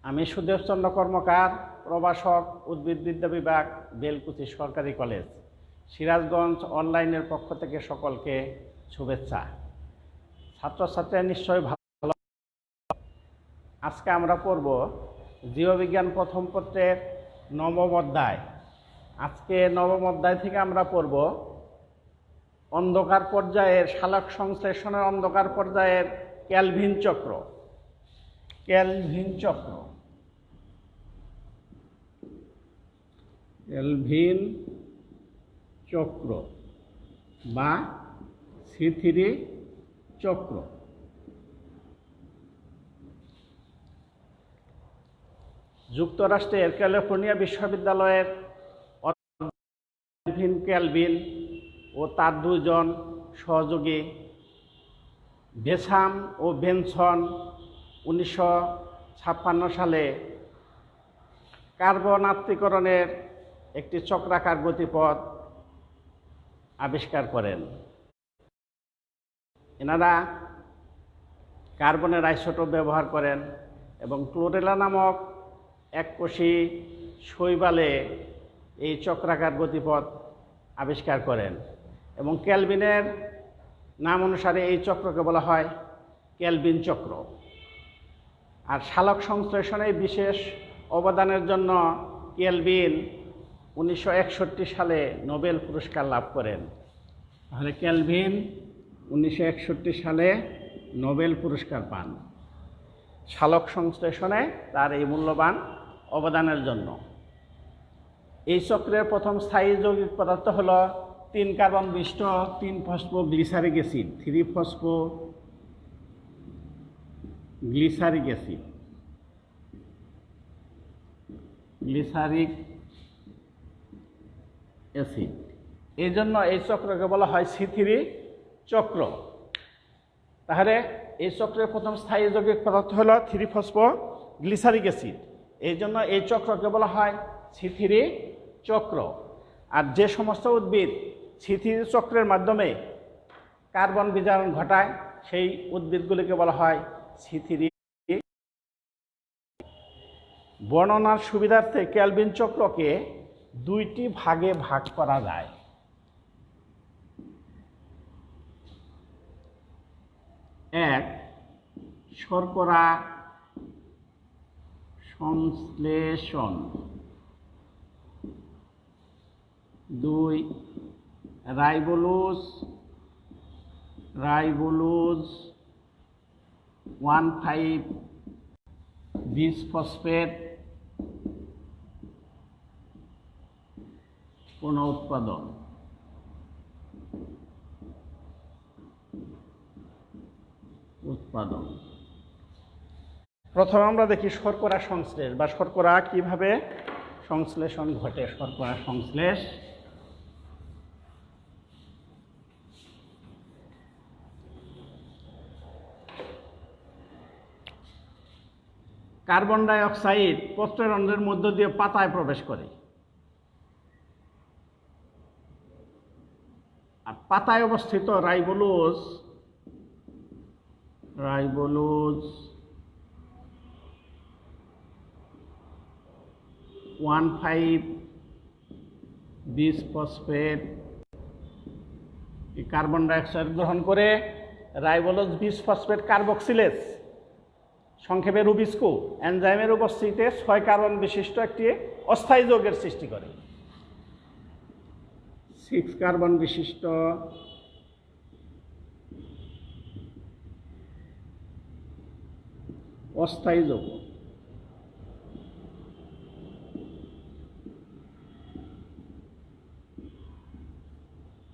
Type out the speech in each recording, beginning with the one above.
আমি সুদেব চন্দ্র কর্মকার, প্রভাষক, উদ্ভিদবিদ্যা বিভাগ, বেলকুচি সরকারি কলেজ, সিরাজগঞ্জ অনলাইনের পক্ষ থেকে সকলকে শুভেচ্ছা। ছাত্রছাত্রীরা নিশ্চয়ই ভালো। আজকে আমরা পড়ব জীববিজ্ঞান প্রথম পত্রের নবম অধ্যায়। আজকে নবম অধ্যায় থেকে আমরা পড়ব অন্ধকার পর্যায়ের সালোক সংশ্লেষণের অন্ধকার পর্যায়ের ক্যালভিন চক্র। ক্যালভিন চক্র ক্যালভিন চক্র বা C3 চক্র। যুক্তরাষ্ট্রের ক্যালিফোর্নিয়া বিশ্ববিদ্যালয়ের ক্যালভিন ও তার দুজন সহযোগী বেসাম ও বেনসন 1956 সালে কার্বন আত্মীকরণের একটি চক্রাকার গতিপথ আবিষ্কার করেন। এনারা কার্বনের আইসোটোপ ব্যবহার করেন এবং ক্লোরেলা নামক এককোষী শৈবালে এই চক্রাকার গতিপথ আবিষ্কার করেন এবং ক্যালভিনের নাম অনুসারে এই চক্রকে বলা হয় ক্যালভিন চক্র। আর সালোক সংশ্লেষণে বিশেষ অবদানের জন্য ক্যালভিন 1961 সালে নোবেল পুরস্কার লাভ করেন। তাহলে ক্যালভিন 1961 সালে নোবেল পুরস্কার পান সালোক সংশ্লেষণে তার এই মূল্যবান অবদানের জন্য। এই চক্রের প্রথম স্থায়ী যৌগিক পদার্থ হল 3 কার্বন বিশিষ্ট 3 phosphoglyceric acid, 3 phosphoglyceric acid, glyceric acid. এই জন্য এই চক্রকে বলা হয় C3 চক্র। তাহলে এই চক্রের প্রথম স্থায়ী যৌগিক পদার্থ হল 3 ফসফোগ্লিসারিক অ্যাসিড। এই জন্য এই চক্রকে বলা হয় C3 চক্র। আর যে সমস্ত উদ্ভিদ C3 চক্রের মাধ্যমে কার্বন বিজারণ ঘটায় সেই উদ্ভিদগুলিকে বলা হয় C3। বর্ণনার সুবিধার্থে ক্যালভিন চক্রকে 2টি ভাগে ভাগ করা যায়। এক, শর্করা সংশ্লেষণ। 2, রাইবোলোজ 1,5-বিসফসফেট পুনঃউৎপাদন। প্রথমে আমরা দেখি শর্করা সংশ্লেষ বা শর্করা কিভাবে সংশ্লেষণ ঘটে। শর্করা সংশ্লেষ কার্বন ডাই অক্সাইড পত্ররন্ধ্রের মধ্য দিয়ে পাতায় প্রবেশ করে। আর পাতায় অবস্থিত রাইবোলোজ 1,5-বিসফসফেট কার্বন ডাইঅক্সাইড গ্রহণ করে রাইবোলোজ বিসফসফেট কার্বক্সিলেজ সংক্ষেপে রুবিস্কো এনজাইমের উপস্থিতিতে 6 কার্বন বিশিষ্ট একটি অস্থায়ী যৌগের সৃষ্টি করে। 6 কার্বন বিশিষ্ট অস্থায়ী যৌগ।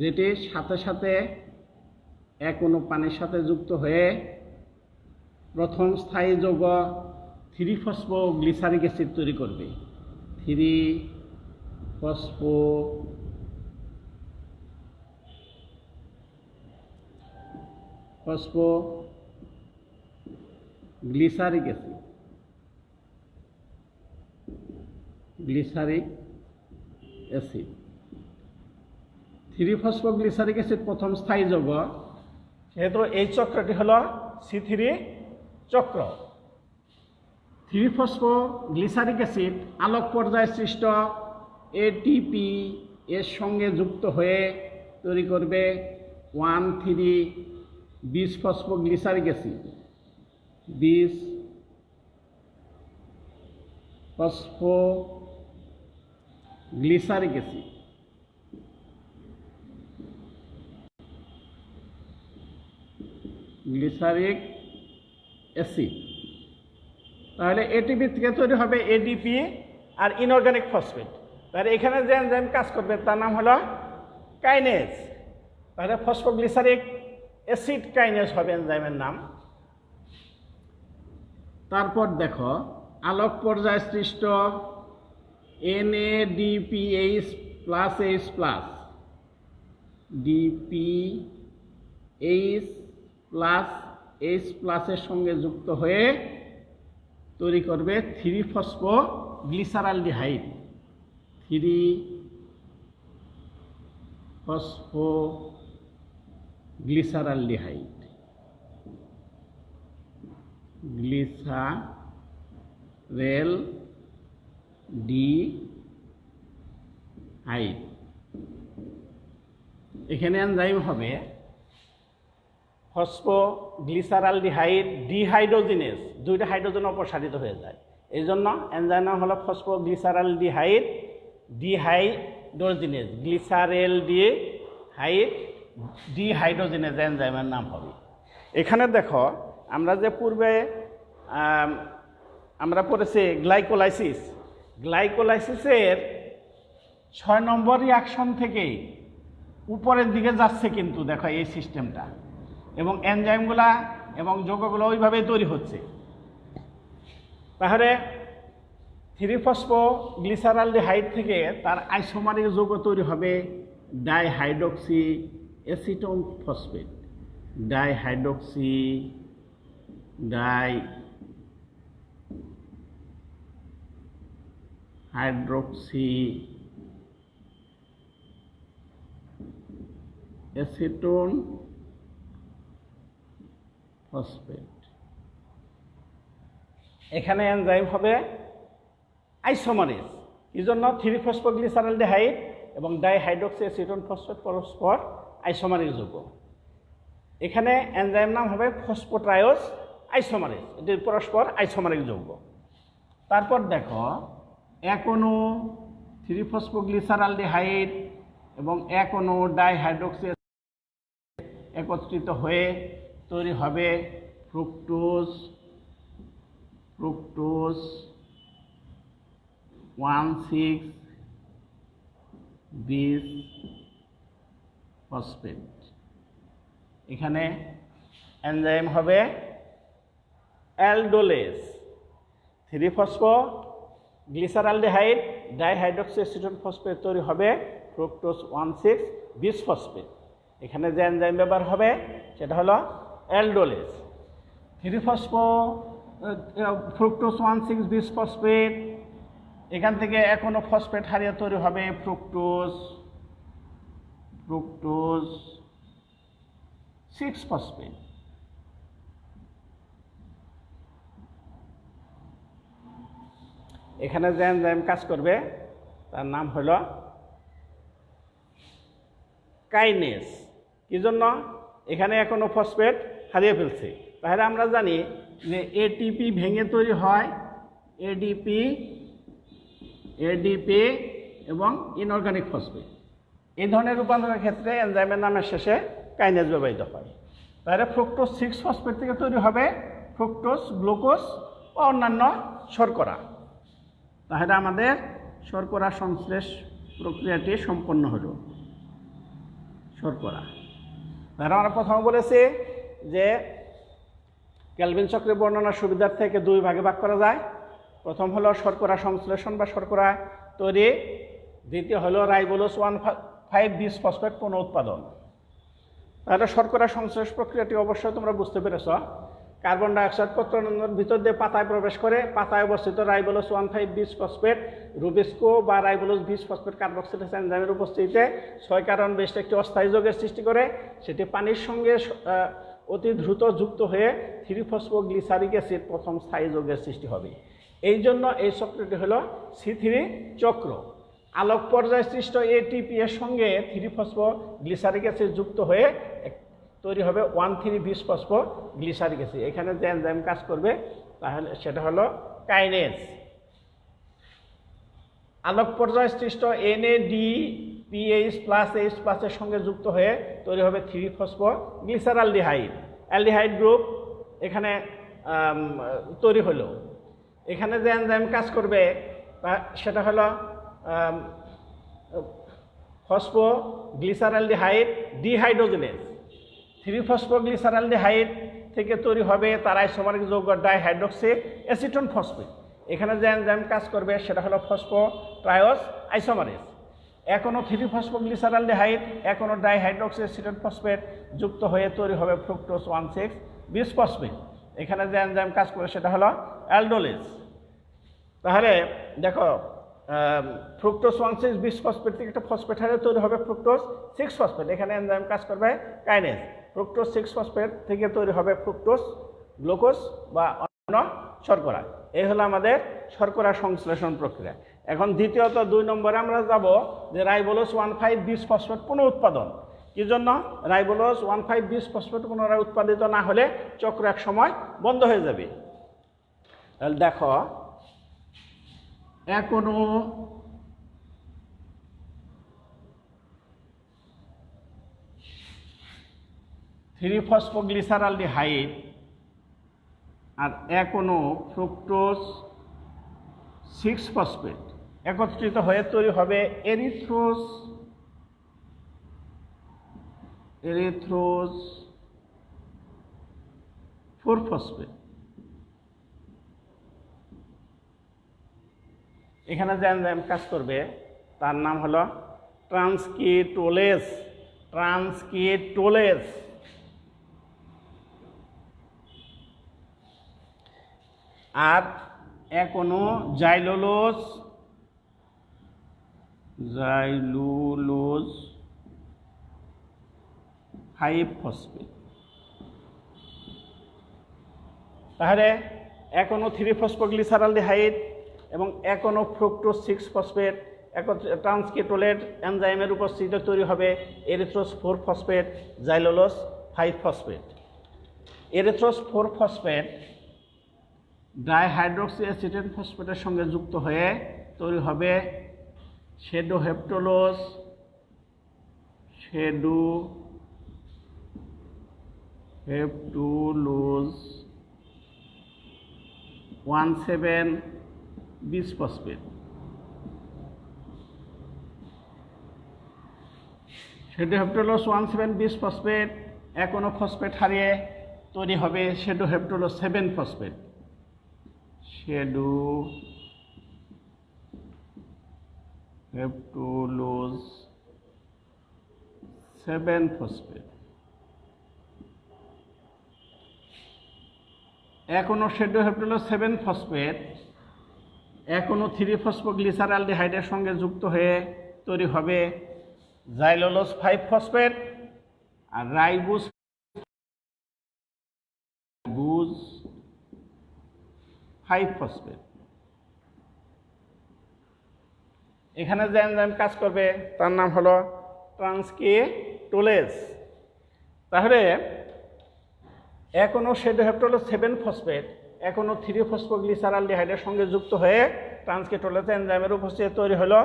যেটি সাথে সাথে এক অণু পানির সাথে যুক্ত হয়ে প্রথম স্থায়ী যৌগ 3 ফসফোগ্লিসারিক অ্যাসিড তৈরি করবে। 3 ফসফোগ্লিসারিক অ্যাসিড 3 ফসফোগ্লিসারিক অ্যাসিড প্রথম স্থায়ী যৌগ। সেহেতু এই চক্রটি হল C3 চক্র। 3-ফসফোগ্লিসারিক অ্যাসিড আলোক পর্যায়ে সৃষ্ট এটিপি এর সঙ্গে যুক্ত হয়ে তৈরি করবে 1,3-বিশ-ফসফোগ্লিসারিক অ্যাসিড। 20-ফসফোগ্লিসারিক অ্যাসিড। Glyceric acid. তাহলে এটিপি থেকে তৈরি হবে এডিপি আর ইনঅর্গানিক ফসফেট। তাহলে এখানে যে এনজাইম কাজ করবে তার নাম হলো কাইনেজ। তাহলে ফসফোগ্লিসারিক অ্যাসিড কাইনেজ হবে এনজাইমের নাম। তারপর দেখো আলোক পর্যায়ে সৃষ্ট NADPH plus H plus DPH plus H প্লাসের সঙ্গে যুক্ত হয়ে তৈরি করবে 3-ফসফোগ্লিসারালডিহাইড। 3-ফসফোগ্লিসারালডিহাইড। গ্লিসারেলডিহাইড। এখানে এনজাইম হবে ফসফোগ্লিসারালডিহাইড ডিহাইড্রোজিনেজ। দুইটা হাইড্রোজেন অপসারিত হয়ে যায়, এই জন্য এনজাইম নাম হলো ফসফোগ্লিসারালডিহাইড ডিহাইড্রোজিনেজ। গ্লিসারেলডিহাইড ডিহাইড্রোজিনেজ এনজাইমের নাম হবে। এখানে দেখো আমরা যে পূর্বে আমরা পড়েছি গ্লাইকোলাইসিস। গ্লাইকোলাইসিসের 6 নম্বর রিঅ্যাকশন থেকে উপরের দিকে যাচ্ছে কিন্তু দেখো এই সিস্টেমটা, এবং এনজাইমগুলা এবং যৌগগুলো ওইভাবেই তৈরি হচ্ছে। তাহলে 3-ফসফোগ্লিসারালডিহাইড থেকে তার আইসোমারিক যৌগ তৈরি হবে dihydroxy acetone phosphate. Dihydroxy acetone phosphate. এখানে এনজাইম হবে আইসোমারেজ। এই জন্য 3-ফসফোগ্লিসারালডিহাইড এবং ডাইহাইড্রক্সি অ্যাসিটোন ফসফেট পরস্পর আইসোমারিক যৌগ। এখানে এনজাইম নাম হবে ফসফোট্রায়োজ আইসোমারেজ। এটি পরস্পর আইসোমারিক যৌগ। তারপর দেখো এক অণু 3-ফসফোগ্লিসারালডিহাইড এবং এক অণু ডাইহাইড্রক্সি একত্রিত হয়ে তৈরি হবে ফ্রুক্টোজ 1,6-বিশ-ফসফেট। এখানে এনজাইম হবে অ্যালডোলেজ। 3-ফসফোগ্লিসারালডিহাইড ডাইহাইড্রক্সি অ্যাসিটোন ফসফেট তৈরি হবে ফ্রুক্টোজ 1,6-বিশ-ফসফেট। এখানে যে এনজাইম ব্যবহার হবে সেটা হলো অ্যালডোলেজ। 3-ফসফোফ্রুক্টোজ 1,6-বিশ-ফসফেট, এখান থেকে এখনো ফসফেট হারিয়ে তৈরি হবে ফ্রুক্টোজ 6-ফসফেট। এখানে যে এনজাইম কাজ করবে তার নাম হলো কাইনেজ। কি জন্য? এখানে এখনো ফসফেট হারিয়ে ফেলছে। তাহলে আমরা জানি যে এটিপি ভেঙে তৈরি হয় এডিপি এবং ইনঅর্গানিক ফসফেট। এই ধরনের রূপান্তরের ক্ষেত্রে এনজাইমের নামের শেষে কাইনেজ ব্যবহৃত হয়। তাহলে ফ্রুক্টোজ 6-ফসফেট থেকে তৈরি হবে ফ্রুক্টোজ, গ্লুকোজ ও অন্যান্য শর্করা। তাহলে আমাদের শর্করা সংশ্লেষ প্রক্রিয়াটি সম্পন্ন হলো। শর্করা তাহলে আমরা প্রথমে বলেছি যে ক্যালভিন চক্রের বর্ণনার সুবিধার থেকে 2 ভাগে ভাগ করা যায়। প্রথম হলো শর্করা সংশ্লেষণ বা শর্করা তৈরি, দ্বিতীয় হলো রাইবোলোজ 1,5-বিশ-ফসফেট পুনঃ উৎপাদন। তাহলে শর্করা সংশ্লেষ প্রক্রিয়াটি অবশ্যই তোমরা বুঝতে পেরেছ। কার্বন ডাইঅক্সাইড পত্ররন্ধ্রের ভিতর দিয়ে পাতায় প্রবেশ করে পাতায় অবস্থিত রাইবোলোজ 1,5-বিশ-ফসফেট রুবিস্কো বা রাইবোলোজ 20-ফসফেট কার্বক্সিলেজ এনজাইমের উপস্থিতিতে 6 কার্বন বেশি একটি অস্থায়ী যৌগের সৃষ্টি করে। সেটি পানির সঙ্গে অতি দ্রুত যুক্ত হয়ে 3-ফসফোগ্লিসারিক অ্যাসিড প্রথম স্থায়ী যৌগের সৃষ্টি হবে। এই জন্য এই চক্রটি হলো C3 চক্র। আলোক পর্যায় সৃষ্ট ATP এর সঙ্গে 3-ফসফোগ্লিসারিক অ্যাসিড যুক্ত হয়ে তৈরি হবে 1,3-বিসফসফোগ্লিসারিক অ্যাসিড। এখানে যে এনজাইম কাজ করবে তাহলে সেটা হলো কাইনেজ। আলোক পর্যায় সৃষ্ট NADPH+H+ এর সঙ্গে যুক্ত হয়ে তৈরি হবে 3-ফসফোগ্লিসারালডিহাইড। অ্যালডিহাইড গ্রুপ এখানে তৈরি হলো। এখানে যে এনজাইম কাজ করবে সেটা হলো ফসফোগ্লিসারালডিহাইড ডিহাইড্রোজেনেজ। 3-ফসফোগ্লিসারালডিহাইড থেকে তৈরি হবে তার আইসোমারিক যৌগ ডাইহাইড্রক্সি অ্যাসিটোন ফসফেট। এখানে যে এনজাইম কাজ করবে সেটা হলো ফসফোট্রায়োস আইসোমারেজ। এখনও 3-ফসফোগ্লিসারালডিহাইড এখনও ডাইহাইড্রক্সি অ্যাসিটোন ফসফেট যুক্ত হয়ে তৈরি হবে ফ্রুক্টোজ 1,6-বিসফসফেট। এখানে যে এনজাইম কাজ করে সেটা হলো অ্যালডোলেজ। তাহলে দেখো ফ্রুক্টোজ 1,6-বিসফসফেট থেকে একটা ফসফেট হারে তৈরি হবে ফ্রুক্টোজ 6-ফসফেট। এখানে এনজাইম কাজ করবে কাইনেজ। ফ্রুক্টোজ 6-ফসফেট থেকে তৈরি হবে ফ্রুক্টোজ গ্লুকোজ বা অন্য শর্করা। এই হলো আমাদের শর্করা সংশ্লেষণ প্রক্রিয়া। এখন দ্বিতীয়ত 2 নম্বরে আমরা যাব যে রাইবোলোজ 1,5-বিসফসফেট পুনঃউৎপাদন। কি জন্য? রাইবোলোজ 1,5-বিসফসফেট পুনরায় উৎপাদিত না হলে চক্র এক সময় বন্ধ হয়ে যাবে। তাহলে দেখো এখনো 3-ফসফোগ্লিসারালডিহাইড আর এখনো ফ্রুক্টোজ 6-ফসফেট একত্রিত হয়ে তৈরি হবে এরিথ্রোজ 4-ফসফেট। এখানে যে এনজাইম কাজ করবে তার নাম হলো ট্রান্সকিটোলেজ। আর এখনো জাইলুলোজ 5-ফসফেট। তাহলে এখনো 3-ফসফোগ্লিসারালডিহাইড এবং এখনো ফ্রুক্টোজ 6-ফসফেট ট্রান্সকিটোলেজ এনজাইমের উপস্থিতিতে তৈরি হবে এরিথ্রোজ 4-ফসফেট জাইলুলোজ 5-ফসফেট। এরিথ্রোজ 4-ফসফেট ডাইহাইড্রক্সি অ্যাসিটেট ফসফেটের সঙ্গে যুক্ত হয়ে তৈরি হবে শ্যাডোহেপ্টোলোজ 1,7-বিসফসফেট। শ্যাডোহেপ্টোলোজ 1,7-বিসফসফেট এখনো ফসফেট হারিয়ে তৈরি হবে শ্যাডোহেপ্টোলোজ 7-ফসফেট। শ্যাডোহেপ্টোলোজ 7-ফসফেট এখনো শ্যাডোহেপ্টোলোজ 7-ফসফেট এখনো 3-ফসফোগ্লিসারালডিহাইডের সঙ্গে যুক্ত হয়ে তৈরি হবে জাইলুলোজ 5-ফসফেট আর রাইবোজ 5-ফসফেট। এখানে যে এনজাইম কাজ করবে তার নাম হলো ট্রান্সকিটোলেজ। তাহলে এখনো শ্যাডোহেপ্টোলোজ 7-ফসফেট এখনো 3-ফসফোগ্লিসারালডিহাইডের সঙ্গে যুক্ত হয়ে ট্রান্সকিটোলেজ এনজাইমের উপস্থিতি তৈরি হলো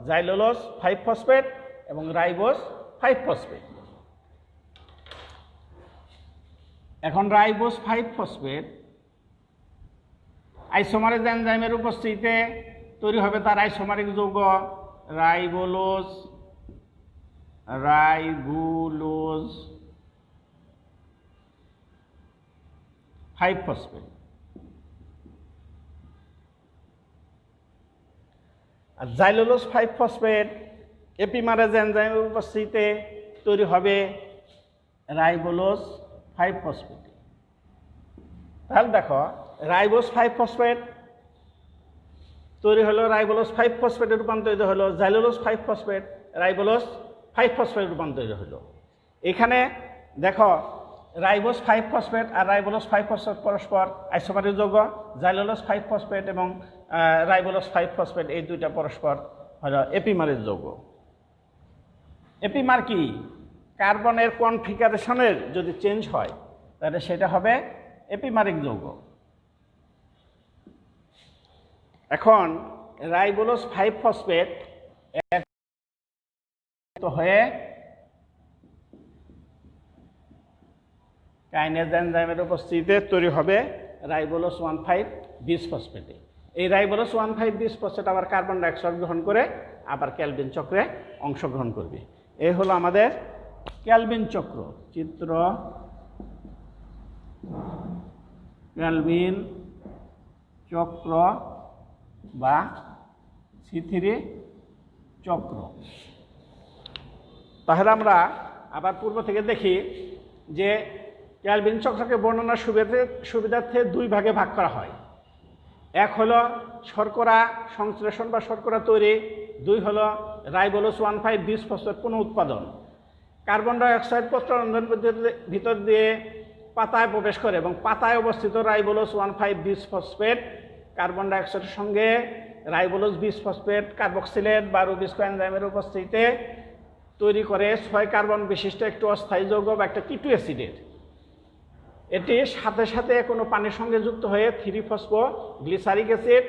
জাইলুলোজ 5-ফসফেট এবং রাইবোজ 5-ফসফেট। এখন রাইবোজ 5-ফসফেট আইসোমারেজ এনজাইমের উপস্থিতিতে তৈরি হবে তার আইসোমারিক যৌগ রাইবোলোজ 5-ফসফেট। আর জাইলুলোজ 5-ফসফেট এপিমারেজ এনজাইমের উপস্থিতিতে তৈরি হবে রাইবোলোজ 5-ফসফেট। তাহলে দেখো রাইবোজ 5-ফসফেট তৈরি হলো রাইবোলোজ 5-ফসফেটে রূপান্তরিত হলো জাইলুলোজ 5-ফসফেট রাইবোলোজ 5-ফসফেটে রূপান্তরিত হলো। এখানে দেখো রাইবোজ 5 ফসফেট আর রাইবোলোজ 5 ফসফেট পরস্পর আইসোমারিক যৌগ, জাইলোলোজ 5 ফসফেট এবং রাইবোলোজ 5 ফসফেট এই দুইটা পরস্পর হলো এপিমারের যৌগ। এপিমার কি? কার্বনের কনফিগারেশনের যদি চেঞ্জ হয় তাহলে সেটা হবে এপিমারিক যৌগ। এখন রাইবোলোজ 5 ফসফেট হয়ে কাইনেজ এনজাইমের উপস্থিতিতে তৈরি হবে রাইবোলোজ 1,5 বিসফসফেটে। এই রাইবোলোজ 1,5 বিসফসফেট আবার কার্বন ডাইঅক্সাইড গ্রহণ করে আবার ক্যালভিন চক্রে অংশগ্রহণ করবে। এই হলো আমাদের ক্যালভিন চক্র। চিত্র ক্যালভিন চক্র বা C3 চক্র। তাহলে আমরা আবার পূর্ব থেকে দেখি যে ক্যালভিন চক্রকে বর্ণনার সুবিধার্থে দুই ভাগে ভাগ করা হয়। এক হলো শর্করা সংশ্লেষণ বা শর্করা তৈরি, দুই হলো রাইবোলোজ 1,5 বিসফসফেট পুনঃ উৎপাদন। কার্বন ডাইঅক্সাইড পত্ররন্ধ্রের ভিতর দিয়ে পাতায় প্রবেশ করে এবং পাতায় অবস্থিত রাইবোলোজ 1,5 বিসফসফেট কার্বন ডাইঅক্সাইডের সঙ্গে রাইবোলোজ বিসফসফেট কার্বক্সিলেট বা রুবিস্কো এনজাইমের উপস্থিতিতে তৈরি করে 6 কার্বন বিশিষ্ট একটি অস্থায়ী যৌগ বা একটা কিটো অ্যাসিডের। এটি সাথে সাথে কোনো পানির সঙ্গে যুক্ত হয়ে 3-ফসফোগ্লিসারিক অ্যাসিড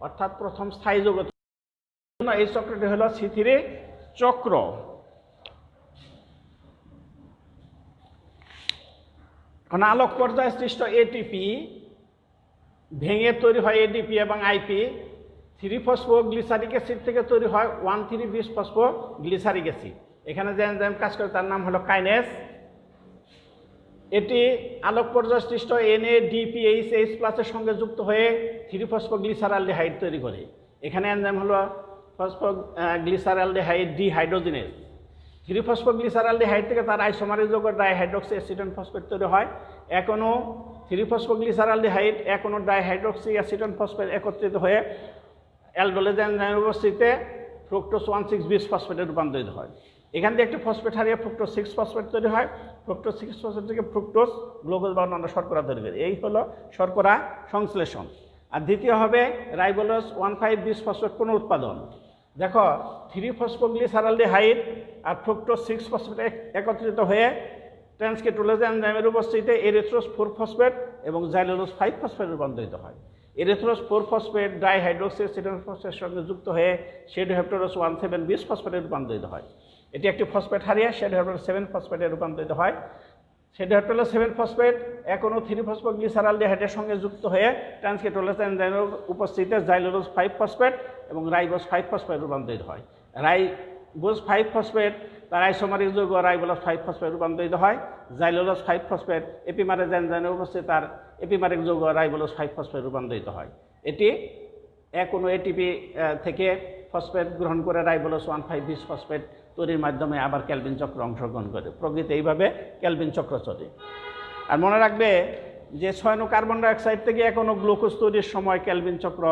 অর্থাৎ প্রথম স্থায়ী যৌগ। এই চক্রটি হলো C3 চক্র। এখন আলোক পর্যায়ে সৃষ্ট এটিপি ভেঙে তৈরি হয় এডিপি এবং আইপি। 3-ফসফোগ্লিসারিক অ্যাসিড থেকে তৈরি হয় 1,3-বিসফসফোগ্লিসারিক অ্যাসিড। এখানে যে এনজাইম কাজ করে তার নাম হলো কাইনেজ। এটি আলোক পর্যায়ে সৃষ্ট NADPHH+ এর সঙ্গে যুক্ত হয়ে 3-ফসফোগ্লিসারালডিহাইড তৈরি করে। এখানে এনজাইম হলো ফসফোগ্লিসারালডিহাইড ডিহাইড্রোজিনেজ। 3-ফসফোগ্লিসারালডিহাইড থেকে তার আইসোমারিক যৌগ ডাইহাইড্রক্সি অ্যাসিটন ফসফেট তৈরি হয়। এখনও 3-ফসফোগ্লিসারালডিহাইড এখনও ডাইহাইড্রক্সি অ্যাসিটন ফসফেট একত্রিত হয়ে অ্যালডোলেজ এনজাইমের উপস্থিতিতে ফ্রুক্টোজ 1,6 বিসফসফেটে রূপান্তরিত হয়। এখান থেকে একটি ফসফেট হারিয়ে ফ্রুক্টোজ 6 ফসফেট তৈরি হয়। ফ্রুক্টোজ 6 ফসফেট থেকে ফ্রুক্টোজ গ্লুকোজ বা অন্যান্য শর্করা তৈরি করে। এই হলো শর্করা সংশ্লেষণ। আর দ্বিতীয় হবে রাইবোলোজ 1,5 বিসফসফেট পুনঃ উৎপাদন। দেখো 3-ফসফোগ্লিসারালডিহাইড আর ফ্রুক্টোজ 6 ফসফেট একত্রিত হয়ে ট্রান্সকেটোলেজ এনজাইমের উপস্থিতিতে এরিথ্রোজ 4 ফসফেট এবং জাইলোলোজ 5 ফসফেট রূপান্তরিত হয়। এরিথ্রোজ 4 ফসফেট ডাইহাইড্রক্সি অ্যাসিটন ফসফেটের সঙ্গে যুক্ত হয়ে শেডোহেপ্টেরোজ 1,7 বিসফসফেটে রূপান্তরিত হয়। এটি একটি ফসফেট হারিয়ে শেডোহেপ্টেরোজ 7 ফসফেটে রূপান্তরিত হয়। শেডোহেপ্টেরোজ 7 ফসফেট এখনও 3-ফসফোগ্লিসারালডিহাইডের সঙ্গে যুক্ত হয়ে ট্রান্সকেটোলেজ এনজাইমের উপস্থিতিতে জাইলোলোজ 5 ফসফেট এবং রাইবোজ 5 ফসফেট রূপান্তরিত হয়। রাইবোজ 5 ফসফেট তার আইসোমারিক যৌগ রাইবোলোজ 5 ফসফেট রূপান্তরিত হয়। জাইলোলোজ 5 ফসফেট এপিমারেজ এনজাইমের উপস্থিতি তার এপিমারিক যৌগ রাইবোলোজ 5 ফসফেট রূপান্তরিত হয়। এটি কোনো এটিপি থেকে ফসফেট গ্রহণ করে রাইবোলোজ 1,5 বিসফসফেট তৈরির মাধ্যমে আবার ক্যালভিন চক্র অংশগ্রহণ করে। প্রকৃতি এইভাবে ক্যালভিন চক্র চলে। আর মনে রাখবে যে 6 নং কার্বন ডাইঅক্সাইড থেকে এখনো গ্লুকোজ তৈরির সময় ক্যালভিন চক্র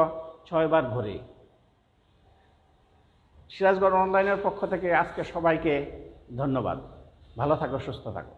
6 বার ঘোরে। সিরাজগঞ্জ অনলাইনের পক্ষ থেকে আজকে সবাইকে ধন্যবাদ। ভালো থাকো, সুস্থ থাকো।